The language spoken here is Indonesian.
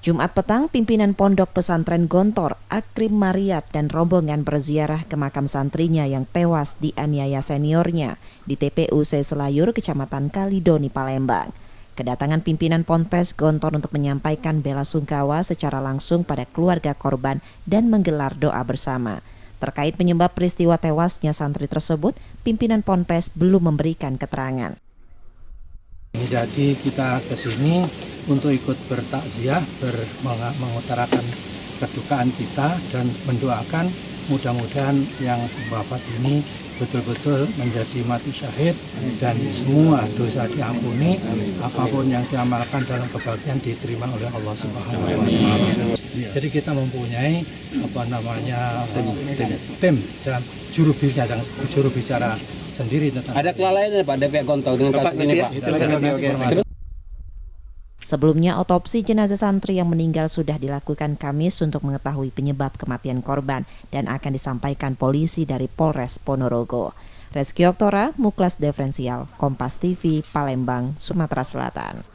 Jumat petang, pimpinan Pondok Pesantren Gontor, Akrim Mariat dan rombongan berziarah ke makam santrinya yang tewas dianiaya seniornya di TPU Selayur, Kecamatan Kalidoni, Palembang. Kedatangan pimpinan Ponpes Gontor untuk menyampaikan bela sungkawa secara langsung pada keluarga korban dan menggelar doa bersama. Terkait penyebab peristiwa tewasnya santri tersebut, pimpinan Ponpes belum memberikan keterangan. Jadi kita ke sini untuk ikut bertakziah, mengutarakan kedukaan kita dan mendoakan mudah-mudahan yang wafat ini betul-betul menjadi mati syahid dan semua dosa diampuni, apapun yang diamalkan dalam kebahagiaan diterima oleh Allah Subhanahu wa Ta'ala. Jadi kita mempunyai tim dan juru bicara sendiri tentang. Ada kelalaian Pak dari pihak Gontor dengan kasus ini Pak? Sebelumnya, otopsi jenazah santri yang meninggal sudah dilakukan Kamis untuk mengetahui penyebab kematian korban dan akan disampaikan polisi dari Polres Ponorogo. Reski Oktora, Muklas Diferensial, Kompas TV, Palembang, Sumatera Selatan.